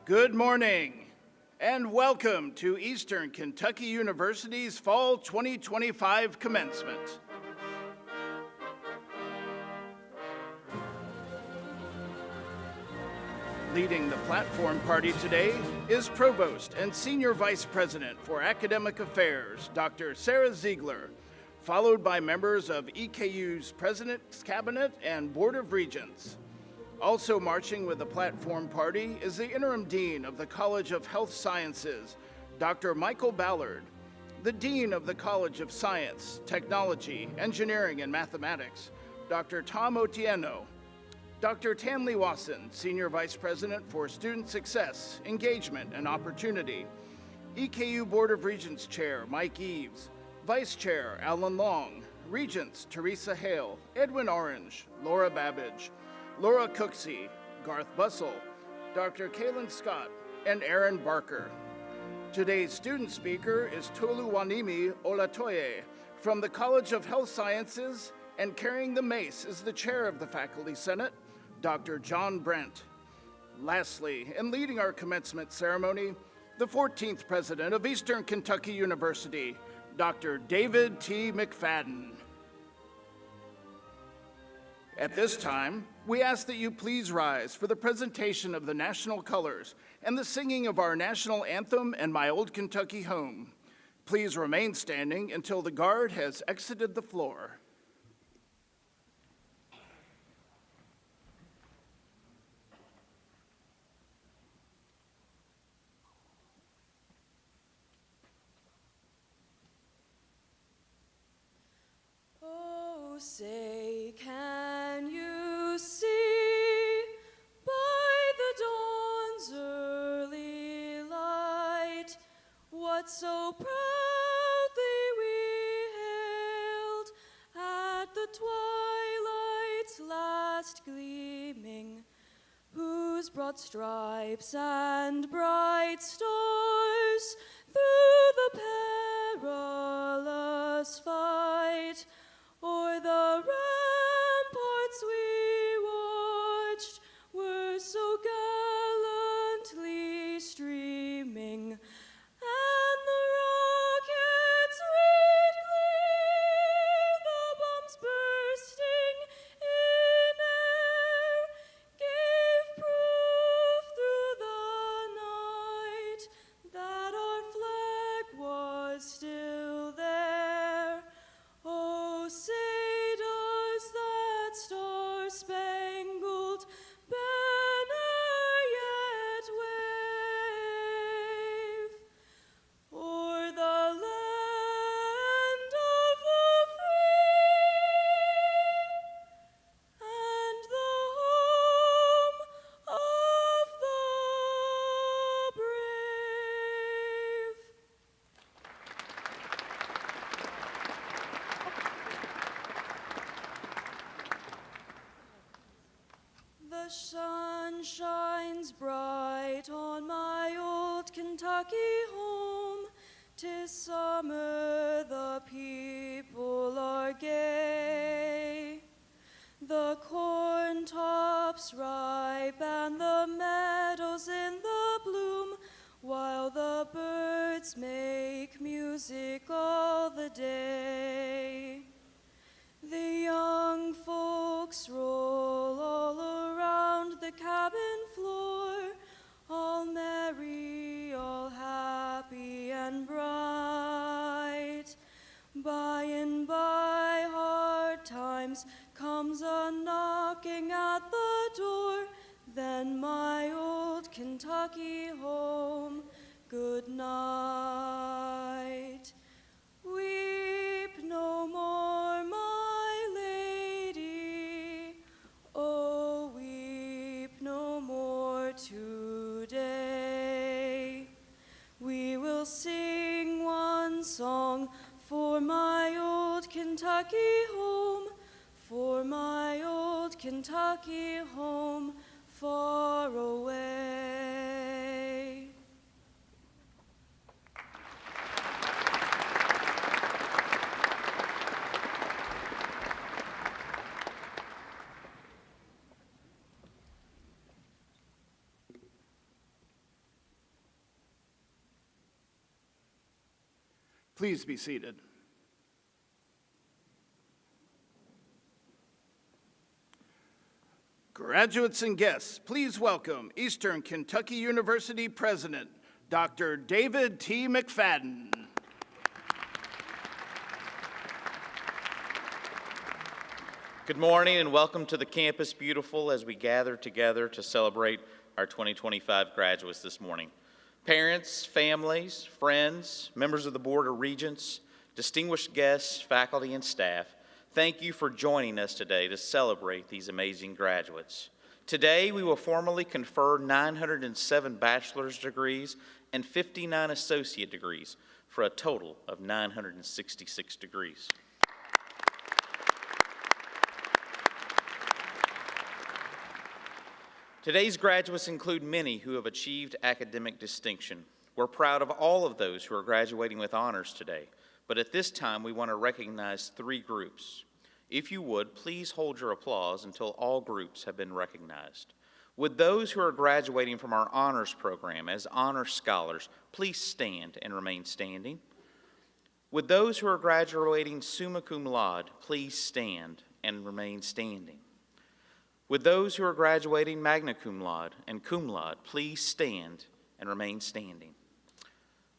Good morning and welcome to Eastern Kentucky University's Fall 2025 commencement. Leading the platform party today is Provost and Senior Vice President for Academic Affairs, Dr. Sarah Ziegler, followed by members of EKU's President's Cabinet and Board of Regents. Also marching with the platform party is the Interim Dean of the College of Health Sciences, Dr. Michael Ballard, the Dean of the College of Science, Technology, Engineering, and Mathematics, Dr. Tom Otieno, Dr. Tanley Wasson, Senior Vice President for Student Success, Engagement, and Opportunity, EKU Board of Regents Chair Mike Eves, Vice Chair Alan Long, Regents Teresa Hale, Edwin Orange, Laura Babbage, Laura Cooksey, Garth Bussell, Dr. Kaylin Scott, and Aaron Barker. Today's student speaker is Toluwanimi Olatoye from the College of Health Sciences, and carrying the mace is the chair of the Faculty Senate, Dr. John Brent. Lastly, in leading our commencement ceremony, the 14th president of Eastern Kentucky University, Dr. David T. McFadden. At this time, we ask that you please rise for the presentation of the national colors and the singing of our national anthem and My Old Kentucky Home. Please remain standing until the guard has exited the floor. Say, can you see by the dawn's early light what so proudly we hailed at the twilight's last gleaming, whose broad stripes and bright stars through the perilous fight o'er the ramparts we watched were so gallantly streaming, and the rockets' red glare, the bombs bursting in air, gave proof through the night that our flag was still there. Oh, say does that star-spangled banner yet wave o'er the land of the free and the home of the brave? The sun shines bright on my old Kentucky home. 'Tis summer, the people are gay. The corn tops ripe and the meadows in the bloom, while the birds make music all the day. The young folks roll all around the cabin floor, all merry, all happy and bright. By and by, hard times comes a knocking at the door, then my old Kentucky home, good night. Weep no more, my lady, oh, weep no more today. We will sing one song for my old Kentucky home, for my old Kentucky home far away. Please be seated. Graduates and guests, please welcome Eastern Kentucky University President, Dr. David T. McFadden. Good morning and welcome to the Campus Beautiful as we gather together to celebrate our 2025 graduates this morning. Parents, families, friends, members of the Board of Regents, distinguished guests, faculty, and staff, thank you for joining us today to celebrate these amazing graduates. Today, we will formally confer 907 bachelor's degrees and 59 associate degrees for a total of 966 degrees. Today's graduates include many who have achieved academic distinction. We're proud of all of those who are graduating with honors today, but at this time we want to recognize three groups. If you would, please hold your applause until all groups have been recognized. Would those who are graduating from our honors program as honor scholars please stand and remain standing? Would those who are graduating summa cum laude please stand and remain standing? Would those who are graduating magna cum laude and cum laude please stand and remain standing?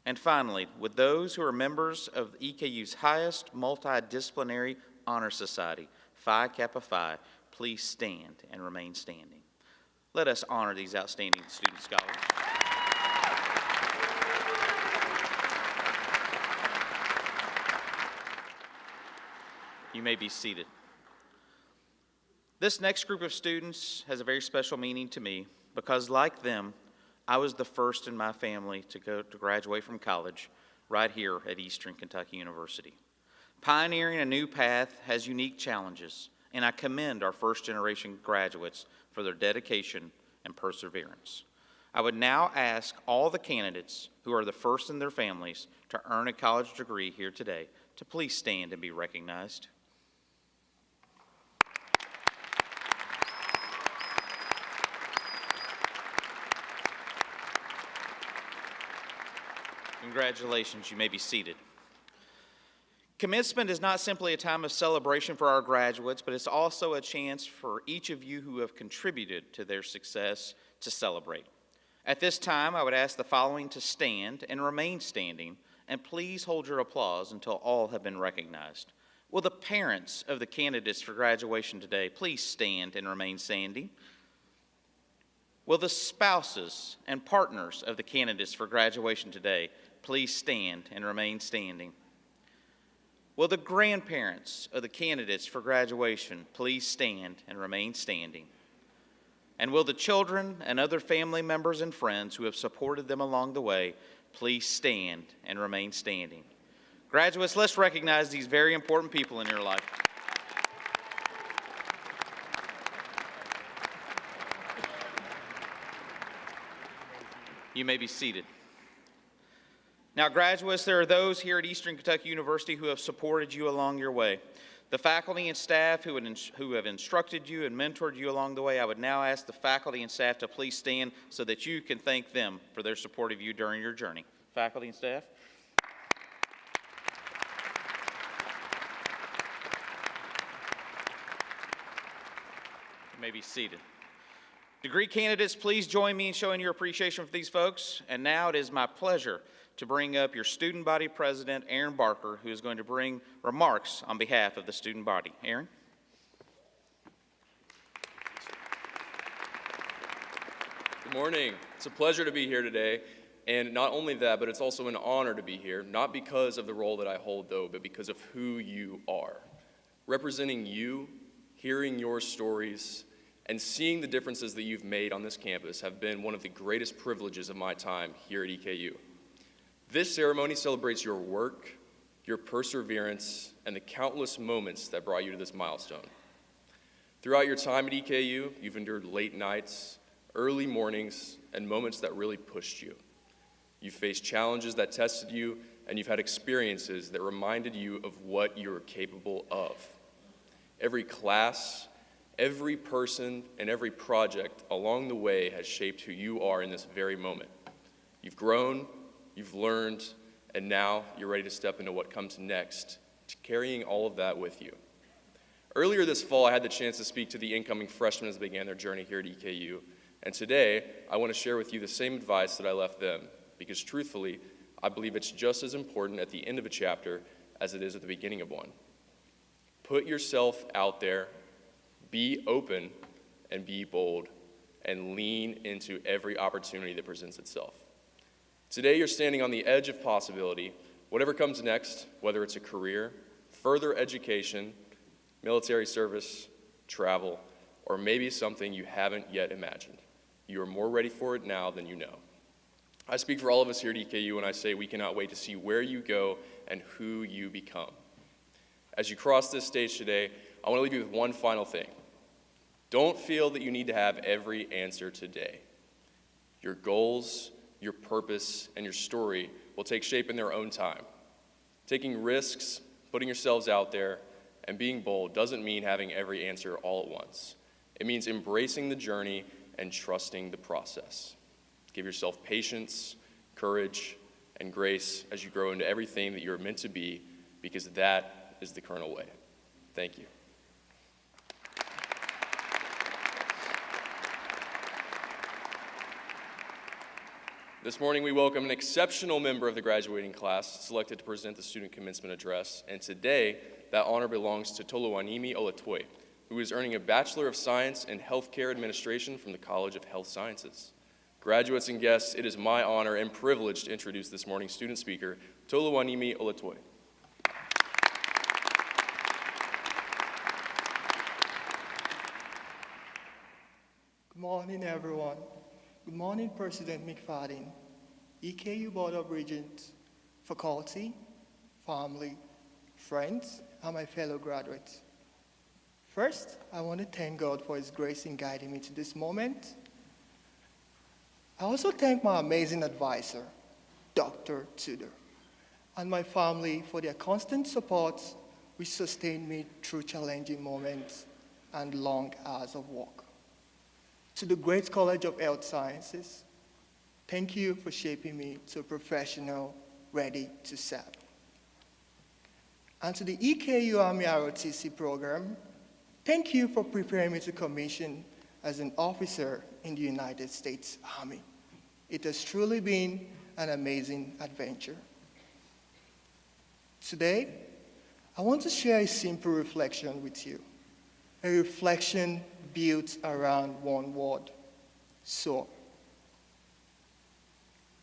And finally, would those who are members of EKU's highest multidisciplinary honor society, Phi Kappa Phi, please stand and remain standing. Let us honor these outstanding student scholars. You may be seated. This next group of students has a very special meaning to me because, like them, I was the first in my family to graduate from college right here at Eastern Kentucky University. Pioneering a new path has unique challenges, and I commend our first-generation graduates for their dedication and perseverance. I would now ask all the candidates who are the first in their families to earn a college degree here today to please stand and be recognized. Congratulations, you may be seated. Commencement is not simply a time of celebration for our graduates, but it's also a chance for each of you who have contributed to their success to celebrate. At this time, I would ask the following to stand and remain standing, and please hold your applause until all have been recognized. Will the parents of the candidates for graduation today please stand and remain standing? Will the spouses and partners of the candidates for graduation today please stand and remain standing? Will the grandparents of the candidates for graduation please stand and remain standing? And will the children and other family members and friends who have supported them along the way please stand and remain standing? Graduates, let's recognize these very important people in your life. You may be seated. Now, graduates, there are those here at Eastern Kentucky University who have supported you along your way. The faculty and staff who have instructed you and mentored you along the way, I would now ask the faculty and staff to please stand so that you can thank them for their support of you during your journey. Faculty and staff. You may be seated. Degree candidates, please join me in showing your appreciation for these folks. And now it is my pleasure to bring up your student body president, Aaron Barker, who is going to bring remarks on behalf of the student body. Aaron? Good morning. It's a pleasure to be here today. And not only that, but it's also an honor to be here, not because of the role that I hold, though, but because of who you are. Representing you, hearing your stories, and seeing the differences that you've made on this campus have been one of the greatest privileges of my time here at EKU. This ceremony celebrates your work, your perseverance, and the countless moments that brought you to this milestone. Throughout your time at EKU, you've endured late nights, early mornings, and moments that really pushed you. You've faced challenges that tested you, and you've had experiences that reminded you of what you're capable of. Every class, every person, and every project along the way has shaped who you are in this very moment. You've grown, you've learned, and now you're ready to step into what comes next, carrying all of that with you. Earlier this fall, I had the chance to speak to the incoming freshmen as they began their journey here at EKU, and today I want to share with you the same advice that I left them, because truthfully, I believe it's just as important at the end of a chapter as it is at the beginning of one. Put yourself out there, be open, and be bold, and lean into every opportunity that presents itself. Today, you're standing on the edge of possibility. Whatever comes next, whether it's a career, further education, military service, travel, or maybe something you haven't yet imagined, you are more ready for it now than you know. I speak for all of us here at EKU when I say we cannot wait to see where you go and who you become. As you cross this stage today, I want to leave you with one final thing. Don't feel that you need to have every answer today. Your goals, your purpose, and your story will take shape in their own time. Taking risks, putting yourselves out there, and being bold doesn't mean having every answer all at once. It means embracing the journey and trusting the process. Give yourself patience, courage, and grace as you grow into everything that you're meant to be, because that is the Colonel way. Thank you. This morning we welcome an exceptional member of the graduating class selected to present the student commencement address, and today that honor belongs to Toluwanimi Olatoi, who is earning a Bachelor of Science in Healthcare Administration from the College of Health Sciences. Graduates and guests, it is my honor and privilege to introduce this morning's student speaker, Toluwanimi Olatoi. Good morning, everyone. Good morning, President McFadden, EKU Board of Regents, faculty, family, friends, and my fellow graduates. First, I want to thank God for His grace in guiding me to this moment. I also thank my amazing advisor, Dr. Tudor, and my family for their constant support, which sustained me through challenging moments and long hours of work. To the great College of Health Sciences, thank you for shaping me to a professional ready to serve. And to the EKU Army ROTC program, thank you for preparing me to commission as an officer in the United States Army. It has truly been an amazing adventure. Today, I want to share a simple reflection with you, a reflection built around one word: soar.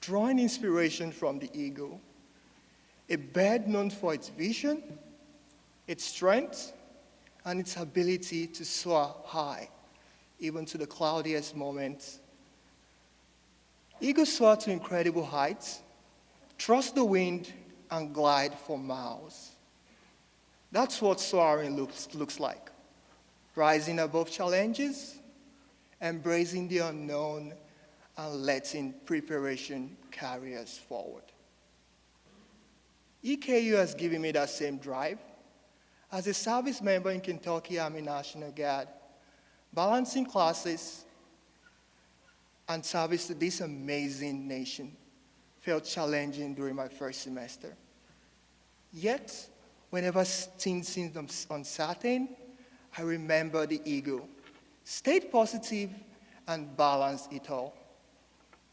Drawing inspiration from the eagle, a bird known for its vision, its strength, and its ability to soar high, even to the cloudiest moments. Eagles soar to incredible heights, trust the wind, and glide for miles. That's what soaring looks like. Rising above challenges, embracing the unknown, and letting preparation carry us forward. EKU has given me that same drive. As a service member in Kentucky Army National Guard, balancing classes and service to this amazing nation felt challenging during my first semester. Yet, whenever things seemed uncertain, I remember the eagle, stayed positive, and balanced it all.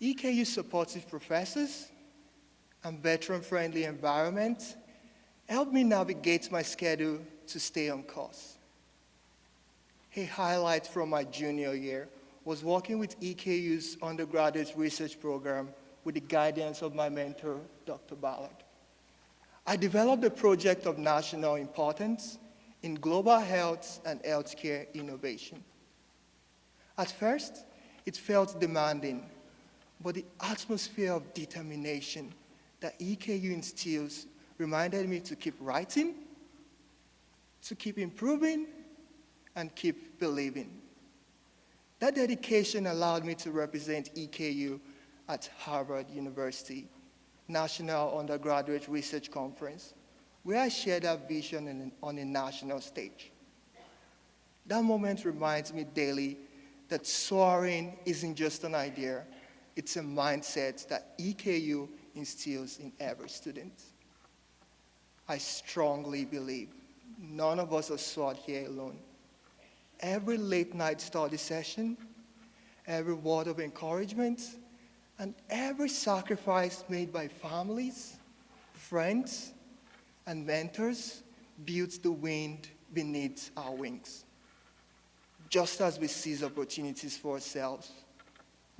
EKU supportive professors and veteran-friendly environment helped me navigate my schedule to stay on course. A highlight from my junior year was working with EKU's undergraduate research program with the guidance of my mentor, Dr. Ballard. I developed a project of national importance in global health and healthcare innovation. At first, it felt demanding, but the atmosphere of determination that EKU instills reminded me to keep writing, to keep improving, and keep believing. That dedication allowed me to represent EKU at Harvard University National Undergraduate Research Conference, where I shared that vision on a national stage. That moment reminds me daily that soaring isn't just an idea, it's a mindset that EKU instills in every student. I strongly believe none of us are sought here alone. Every late night study session, every word of encouragement, and every sacrifice made by families, friends, and mentors builds the wind beneath our wings. Just as we seize opportunities for ourselves,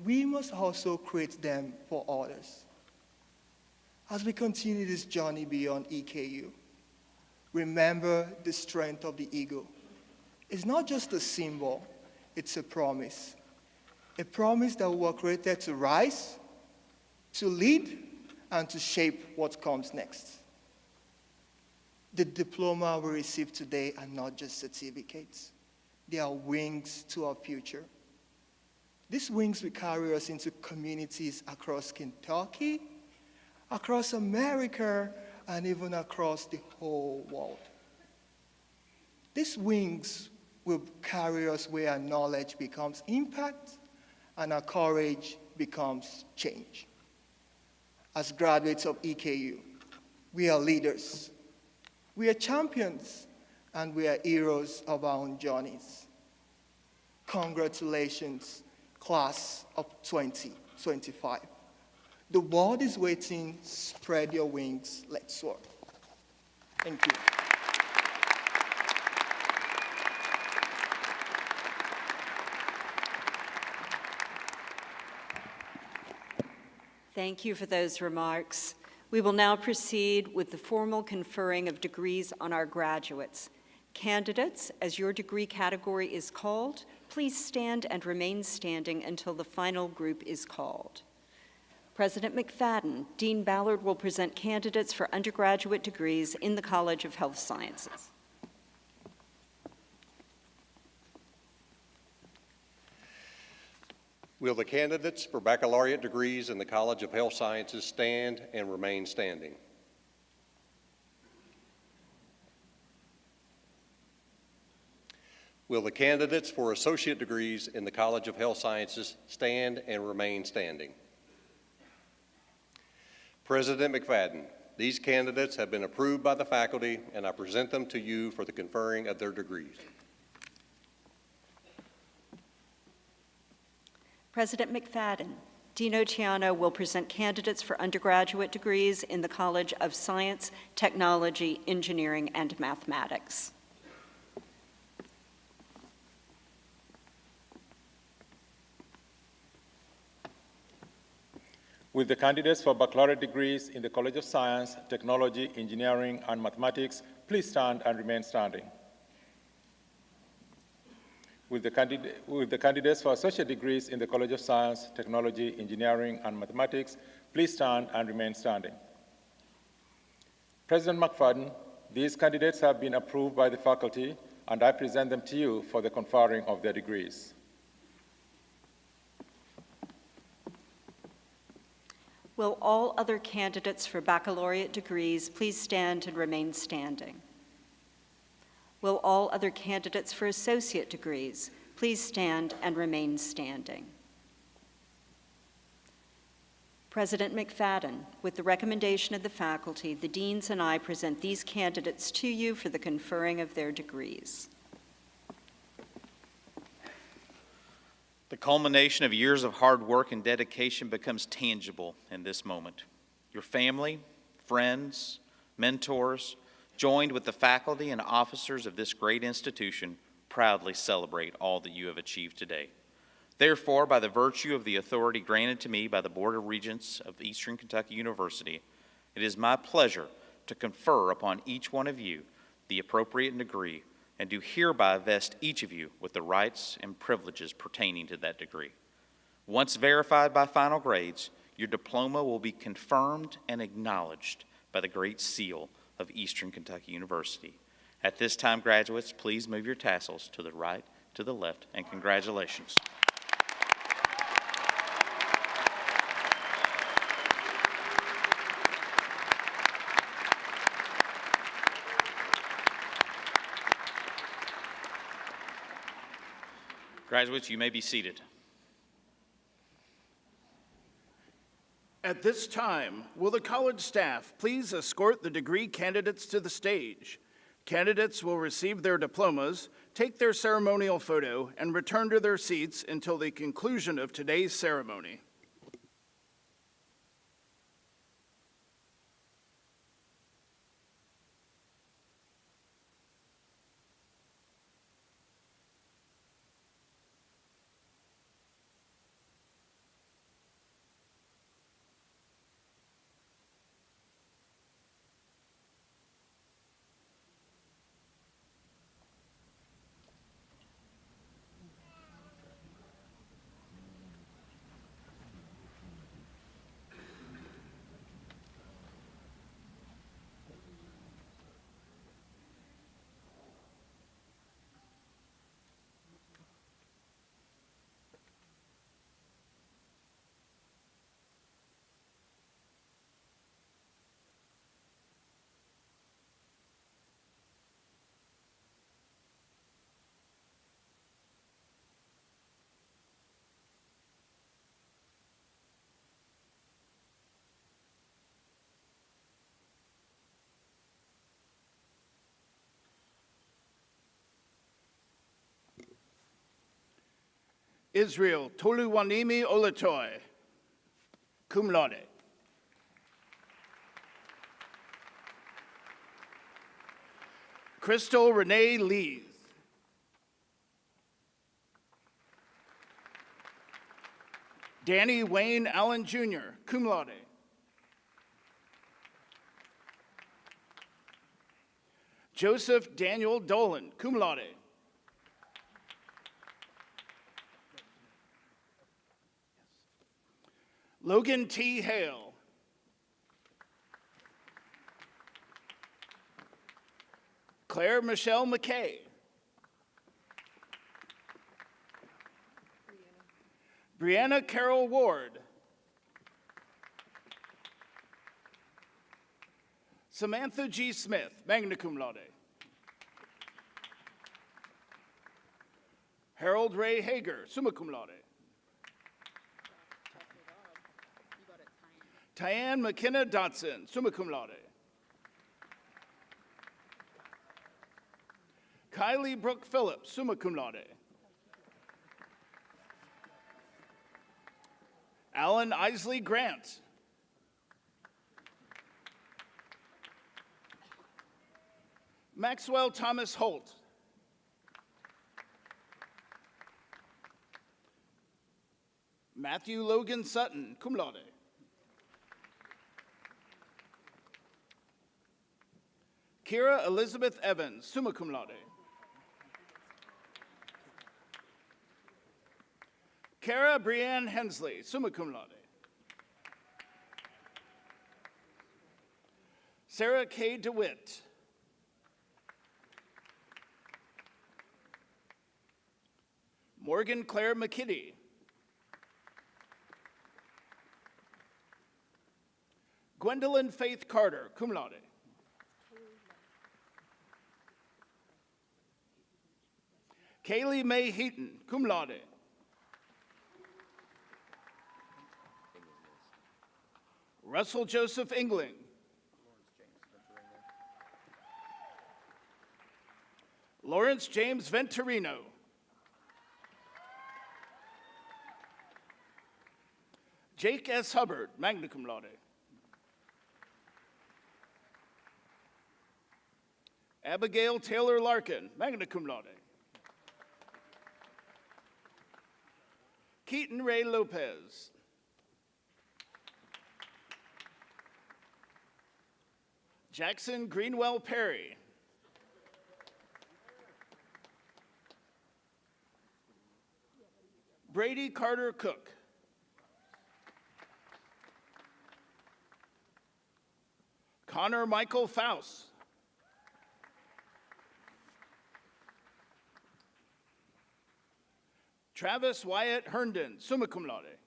we must also create them for others. As we continue this journey beyond EKU, remember the strength of the eagle. It's not just a symbol, it's a promise. A promise that we are created to rise, to lead, and to shape what comes next. The diploma we receive today are not just certificates. They are wings to our future. These wings will carry us into communities across Kentucky, across America, and even across the whole world. These wings will carry us where our knowledge becomes impact and our courage becomes change. As graduates of EKU, we are leaders, we are champions, and we are heroes of our own journeys. Congratulations, class of 2025. The world is waiting. Spread your wings. Let's soar. Thank you. Thank you for those remarks. We will now proceed with the formal conferring of degrees on our graduates. Candidates, as your degree category is called, please stand and remain standing until the final group is called. President McFadden, Dean Ballard will present candidates for undergraduate degrees in the College of Health Sciences. Will the candidates for baccalaureate degrees in the College of Health Sciences stand and remain standing? Will the candidates for associate degrees in the College of Health Sciences stand and remain standing? President McFadden, these candidates have been approved by the faculty, and I present them to you for the conferring of their degrees. President McFadden, Dean Oceano will present candidates for undergraduate degrees in the College of Science, Technology, Engineering, and Mathematics. Will the candidates for baccalaureate degrees in the College of Science, Technology, Engineering, and Mathematics please stand and remain standing? Will the candidates for associate degrees in the College of Science, Technology, Engineering, and Mathematics please stand and remain standing? President McFadden, these candidates have been approved by the faculty, and I present them to you for the conferring of their degrees. Will all other candidates for baccalaureate degrees please stand and remain standing? Will all other candidates for associate degrees please stand and remain standing? President McFadden, with the recommendation of the faculty, the deans and I present these candidates to you for the conferring of their degrees. The culmination of years of hard work and dedication becomes tangible in this moment. Your family, friends, mentors, joined with the faculty and officers of this great institution, proudly celebrate all that you have achieved today. Therefore, by the virtue of the authority granted to me by the Board of Regents of Eastern Kentucky University, it is my pleasure to confer upon each one of you the appropriate degree and do hereby vest each of you with the rights and privileges pertaining to that degree. Once verified by final grades, your diploma will be confirmed and acknowledged by the Great Seal of Eastern Kentucky University. At this time, graduates, please move your tassels to the right, to the left, and congratulations. Graduates, you may be seated. At this time, will the college staff please escort the degree candidates to the stage? Candidates will receive their diplomas, take their ceremonial photo, and return to their seats until the conclusion of today's ceremony. Israel Toluwanimi Olatoy, cum laude. Crystal Renee Lees. Danny Wayne Allen Jr., cum laude. Joseph Daniel Dolan, cum laude. Logan T. Hale. Claire Michelle McKay. Brianna Carol Ward. Samantha G. Smith, magna cum laude. Harold Ray Hager, summa cum laude. Tyann McKenna Dotson, summa cum laude. Kylie Brooke Phillips, summa cum laude. Alan Isley Grant. Maxwell Thomas Holt. Matthew Logan Sutton, cum laude. Kira Elizabeth Evans, summa cum laude. Kara Brianne Hensley, summa cum laude. Sarah K. DeWitt. Morgan Claire McKitty. Gwendolyn Faith Carter, cum laude. Kaylee Mae Heaton, cum laude. Russell Joseph Engling. Lawrence James Venturino. Jake S. Hubbard, magna cum laude. Abigail Taylor Larkin, magna cum laude. Keaton Ray Lopez. Jackson Greenwell Perry. Brady Carter Cook. Connor Michael Faust. Travis Wyatt Herndon, summa cum laude.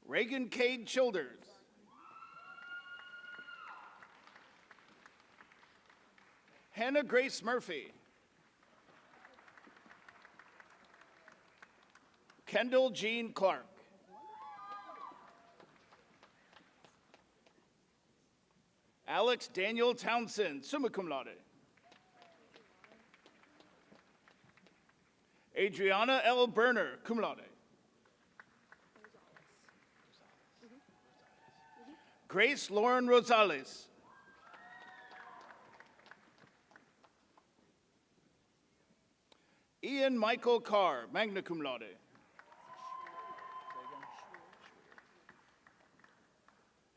Reagan Cade Childers. Hannah Grace Murphy. Kendall Jean Clark. Alex Daniel Townsend, summa cum laude. Adriana L. Berner, cum laude. Grace Lauren Rosales. Ian Michael Carr, magna cum laude.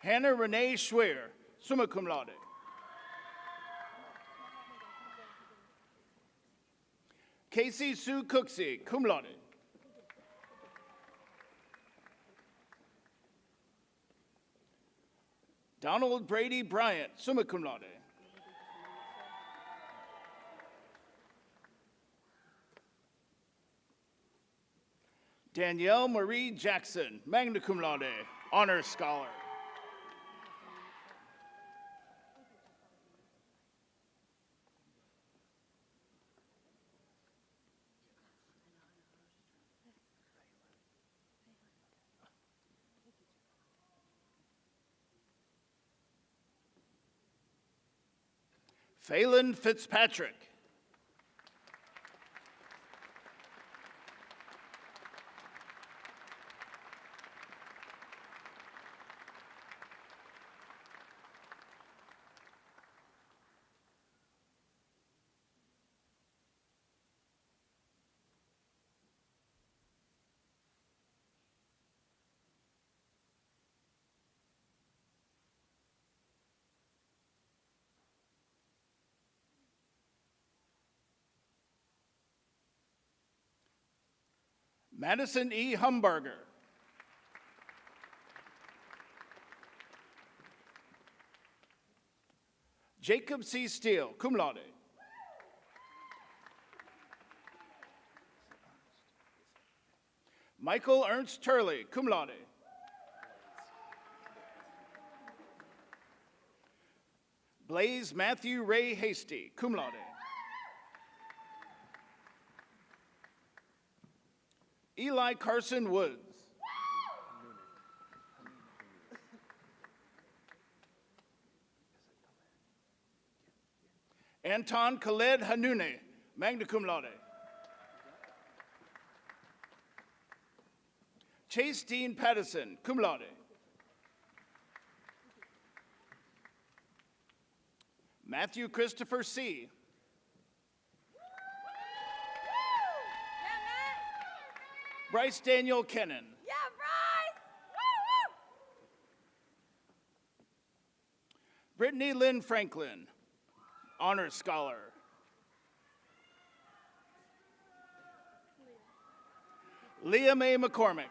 Hannah Renee Schwer, summa cum laude. Casey Sue Cooksey, cum laude. Donald Brady Bryant, summa cum laude. Danielle Marie Jackson, magna cum laude, honor scholar. Phelan Fitzpatrick. Madison E. Humbarger. Jacob C. Steele, cum laude. Michael Ernst Turley, cum laude. Blaze Matthew Ray Hasty, cum laude. Eli Carson Woods. Anton Khaled Hanoune, magna cum laude. Chase Dean Pattison, cum laude. Matthew Christopher C. Bryce Daniel Kennan. Yeah, Bryce! Woo, woo! Brittany Lynn Franklin, honor scholar. Leah Mae McCormick.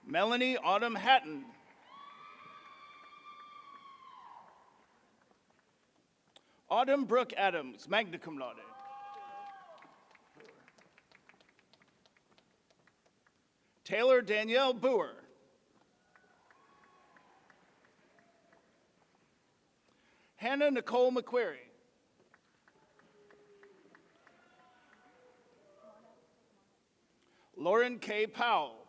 Melanie Autumn Hatton. Autumn Brooke Adams, magna cum laude. Taylor Danielle Boer. Hannah Nicole McQuarrie. Lauren K. Powell.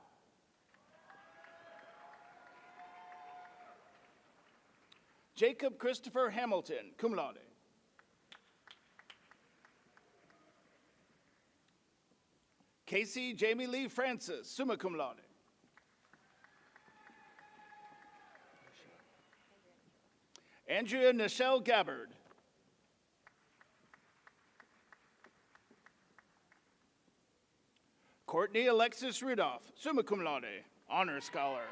Jacob Christopher Hamilton, cum laude. Casey Jamie Lee Francis, summa cum laude. Andrea Nichelle Gabbard. Courtney Alexis Rudolph, summa cum laude, honor scholar.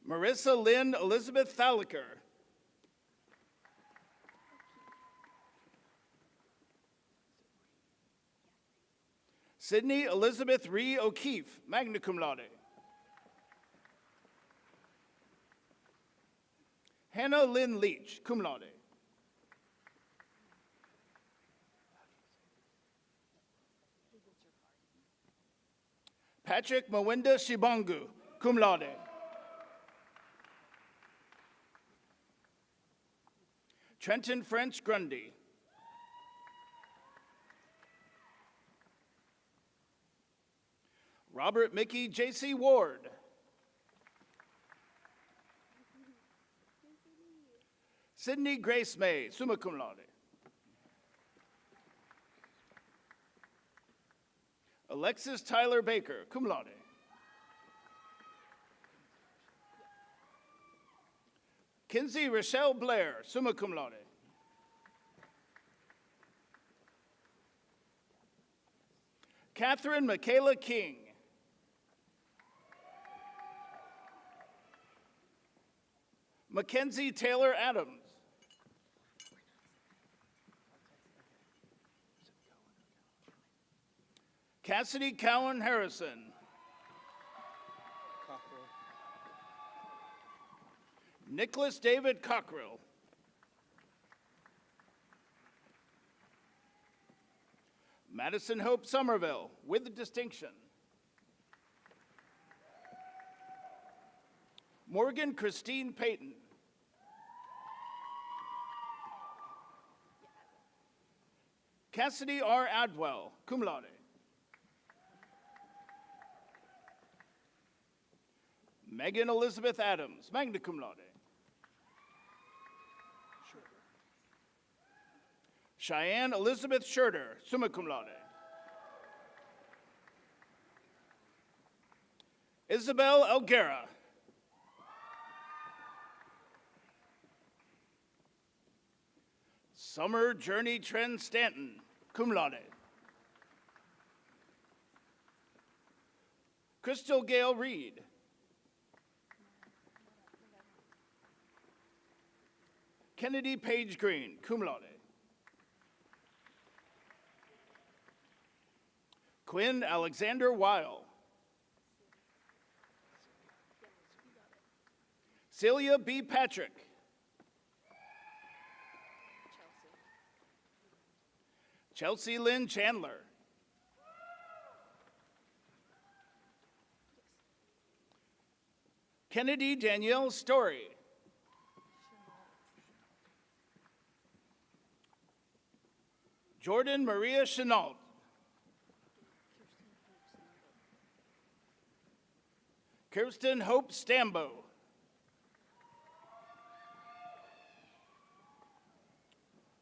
Marissa Lynn Elizabeth Thaliker. Sydney Elizabeth Ree O'Keefe, magna cum laude. Hannah Lynn Leach, cum laude. Patrick Mawinda Shibangu, cum laude. Trenton French Grundy. Robert Mickey J.C. Ward. Sydney Grace May, summa cum laude. Alexis Tyler Baker, cum laude. Kinsey Rochelle Blair, summa cum laude. Catherine Michaela King. Mackenzie Taylor Adams. Cassidy Cowan Harrison. Nicholas David Cockrell. Madison Hope Somerville, with distinction. Morgan Christine Payton. Cassidy R. Adwell, cum laude. Megan Elizabeth Adams, magna cum laude. Cheyenne Elizabeth Schurter, summa cum laude. Isabel Elguera. Summer Journey Trent Stanton, cum laude. Crystal Gale Reed. Kennedy Page Green, cum laude. Quinn Alexander Weil. Celia B. Patrick. Chelsea Lynn Chandler. Kennedy Danielle Story. Jordan Maria Chenault. Kirsten Hope Stambo.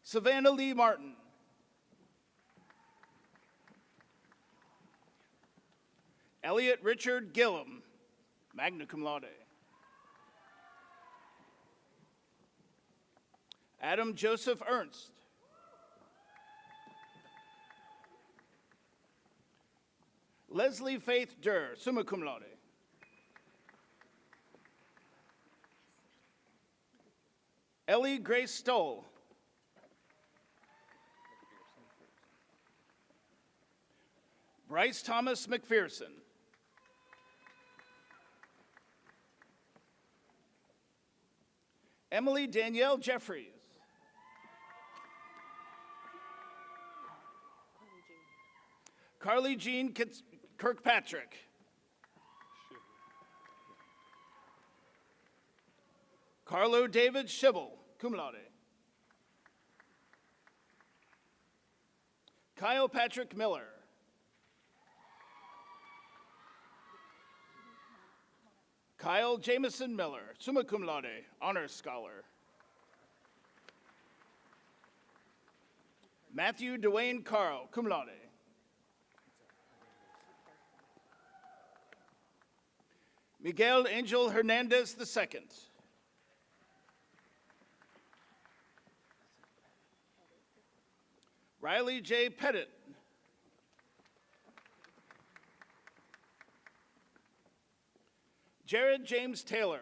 Savannah Lee Martin. Elliot Richard Gillum, magna cum laude. Adam Joseph Ernst. Leslie Faith Durr, summa cum laude. Ellie Grace Stoll. Bryce Thomas McPherson. Emily Danielle Jeffries. Carly Jean Kirkpatrick. Carlo David Schibble, cum laude. Kyle Patrick Miller. Kyle Jameson Miller, summa cum laude, honors scholar. Matthew Dwayne Carl, cum laude. Miguel Angel Hernandez II. Riley J. Pettit. Jared James Taylor.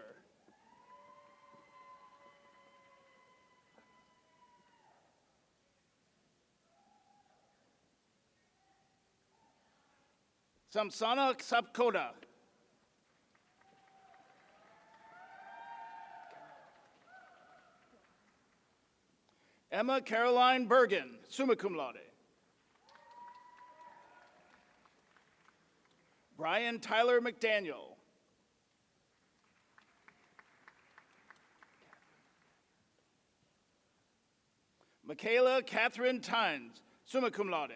Samsana Sapkoda. Emma Caroline Bergen, summa cum laude. Brian Tyler McDaniel. Michaela Catherine Tynes, summa cum laude.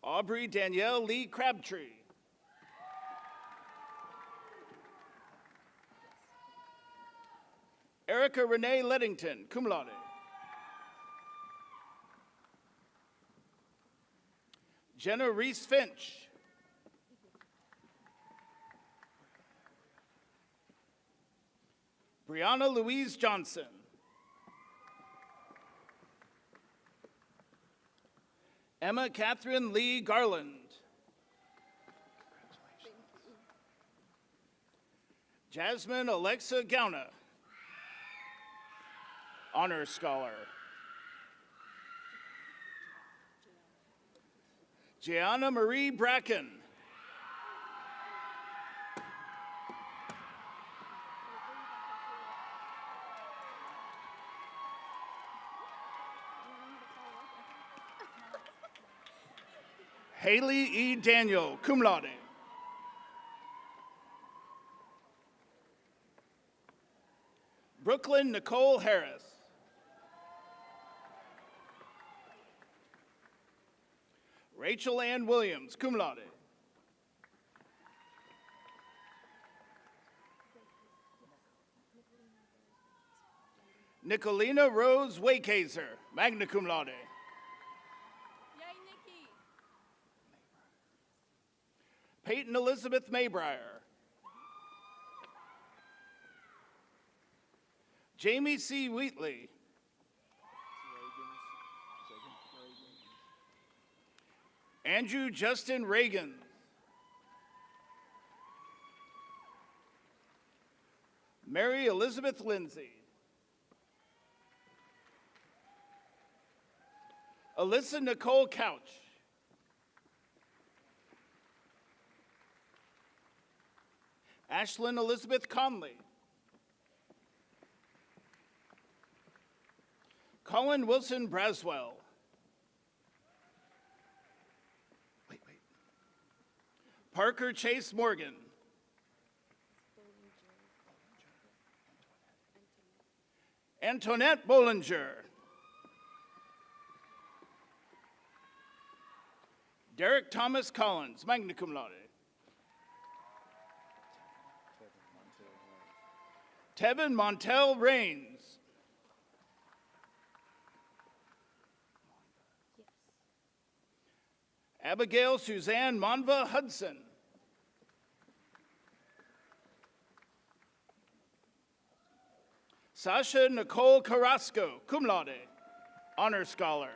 Aubrey Danielle Lee Crabtree. Erica Renee Leddington, cum laude. Jenna Reese Finch. Brianna Louise Johnson. Emma Catherine Lee Garland. Jasmine Alexa Gauna, Honor Scholar. Gianna Marie Bracken. Haley E. Daniel, cum laude. Brooklyn Nicole Harris. Rachel Ann Williams, cum laude. Nicolina Rose Waykazer, magna cum laude. Yay, Nikki. Peyton Elizabeth Maybrier. Jamie C. Wheatley. Andrew Justin Reagan. Mary Elizabeth Lindsay. Alyssa Nicole Couch. Ashlyn Elizabeth Conley. Colin Wilson Braswell. Parker Chase Morgan. Antoinette Bollinger. Derek Thomas Collins, magna cum laude. Tevin Montel Rains. Abigail Suzanne Monva Hudson. Sasha Nicole Carrasco, cum laude, Honor Scholar.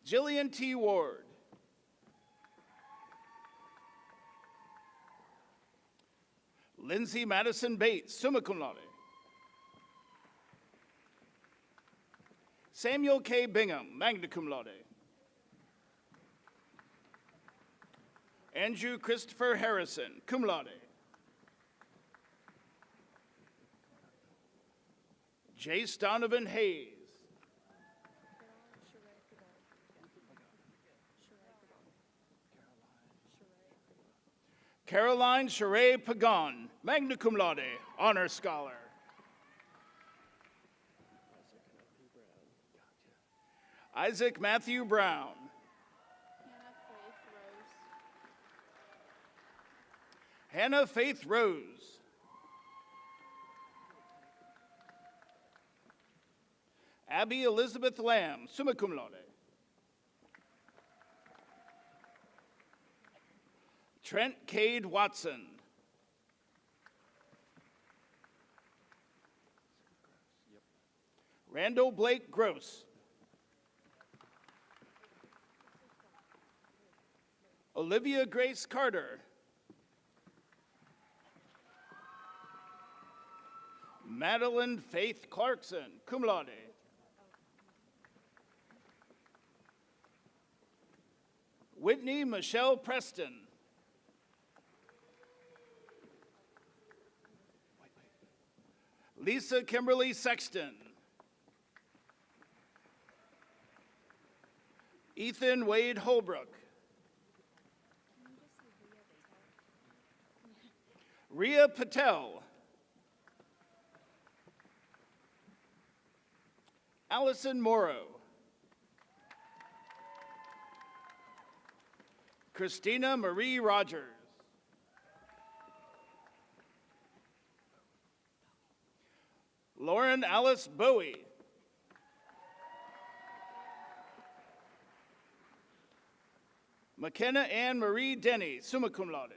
Jillian T. Ward. Lindsay Madison Bates, summa cum laude. Samuel K. Bingham, magna cum laude. Andrew Christopher Harrison, cum laude. Jace Donovan Hayes. Caroline Sheree Pagan, magna cum laude, Honor Scholar. Isaac Matthew Brown. Hannah Faith Rose. Abby Elizabeth Lamb, summa cum laude. Trent Cade Watson. Randall Blake Gross. Olivia Grace Carter. Madeline Faith Clarkson, cum laude. Whitney Michelle Preston. Lisa Kimberly Sexton. Ethan Wade Holbrook. Ria Patel. Allison Morrow. Christina Marie Rogers. Lauren Alice Bowie. McKenna Ann Marie Denny, summa cum laude.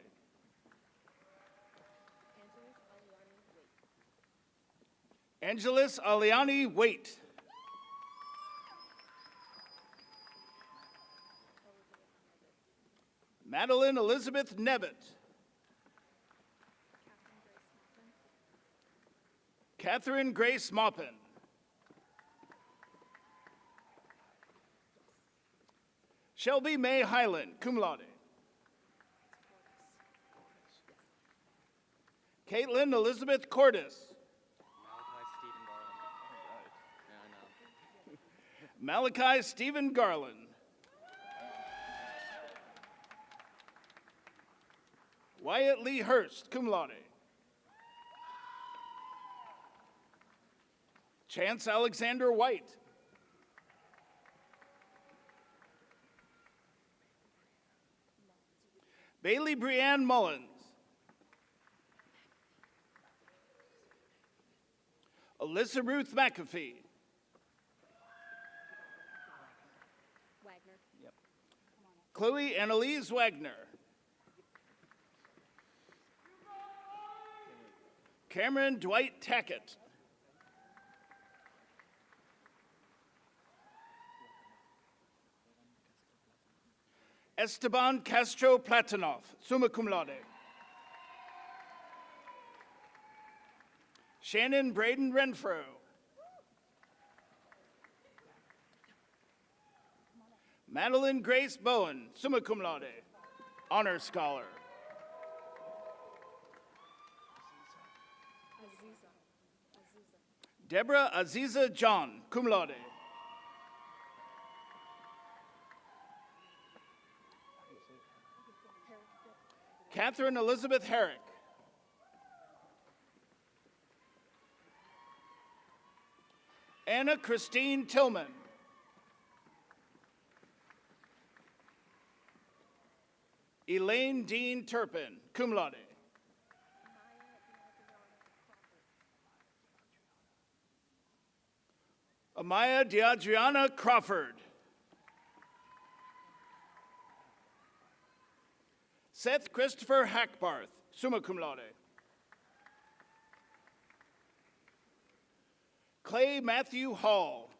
Angelis Aliani Waite. Madeline Elizabeth Nevitt. Catherine Grace Maupin. Shelby May Highland, cum laude. Caitlin Elizabeth Cordis. Malachi Stephen Garland. Wyatt Lee Hurst, cum laude. Chance Alexander White. Bailey Brianne Mullins. Alyssa Ruth McAfee. Wagner. Yep. Chloe Annalise Wagner. Cameron Dwight Tackett. Esteban Castro Platonov, summa cum laude. Shannon Braden Renfro. Madeline Grace Bowen, summa cum laude, honor scholar. Deborah Aziza John, cum laude. Catherine Elizabeth Herrick. Anna Christine Tillman. Elaine Dean Turpin, cum laude. Amaya DeAdriana Crawford. Seth Christopher Hackbarth, summa cum laude. Clay Matthew Hall.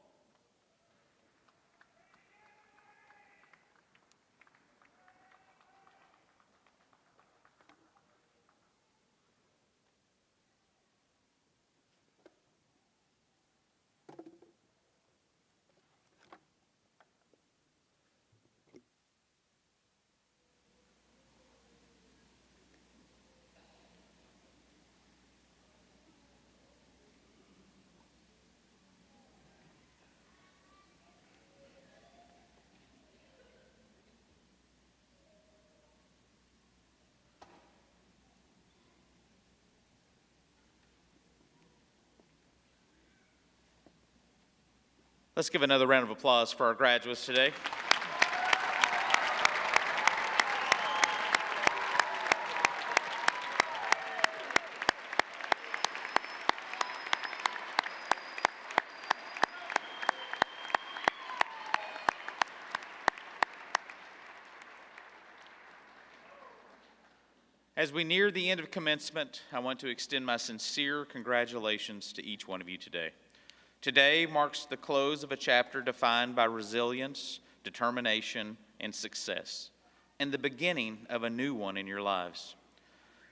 Let's give another round of applause for our graduates today. As we near the end of commencement, I want to extend my sincere congratulations to each one of you today. Today marks the close of a chapter defined by resilience, determination, and success, and the beginning of a new one in your lives.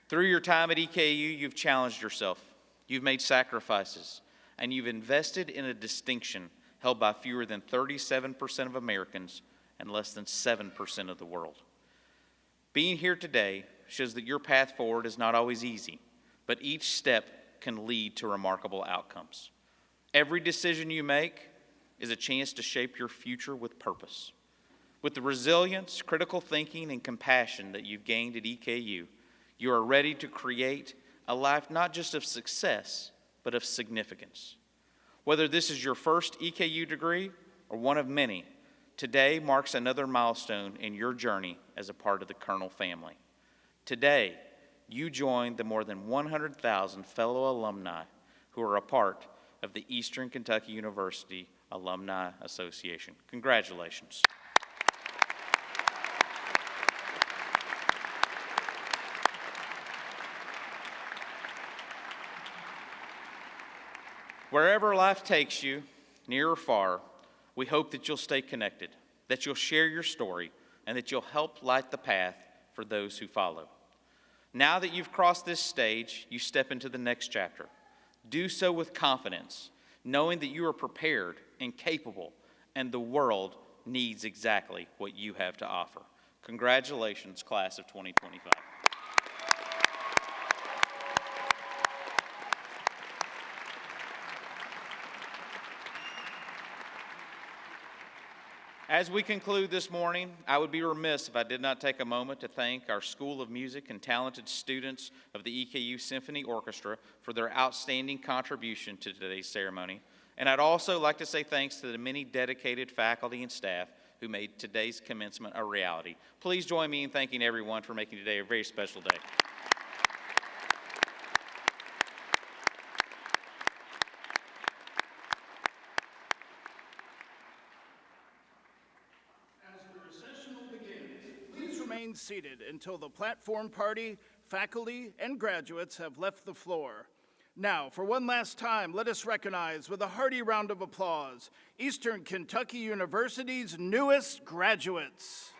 Through your time at EKU, you've challenged yourself, you've made sacrifices, and you've invested in a distinction held by fewer than 37% of Americans and less than 7% of the world. Being here today shows that your path forward is not always easy, but each step can lead to remarkable outcomes. Every decision you make is a chance to shape your future with purpose. With the resilience, critical thinking, and compassion that you've gained at EKU, you are ready to create a life not just of success, but of significance. Whether this is your first EKU degree or one of many, today marks another milestone in your journey as a part of the Colonel family. Today, you join the more than 100,000 fellow alumni who are a part of the Eastern Kentucky University Alumni Association. Congratulations. Wherever life takes you, near or far, we hope that you'll stay connected, that you'll share your story, and that you'll help light the path for those who follow. Now that you've crossed this stage, you step into the next chapter. Do so with confidence, knowing that you are prepared and capable, and the world needs exactly what you have to offer. Congratulations, class of 2025. As we conclude this morning, I would be remiss if I did not take a moment to thank our School of Music and talented students of the EKU Symphony Orchestra for their outstanding contribution to today's ceremony. And I'd also like to say thanks to the many dedicated faculty and staff who made today's commencement a reality. Please join me in thanking everyone for making today a very special day. Remain seated until the platform party, faculty, and graduates have left the floor. Now, for one last time, let us recognize with a hearty round of applause Eastern Kentucky University's newest graduates.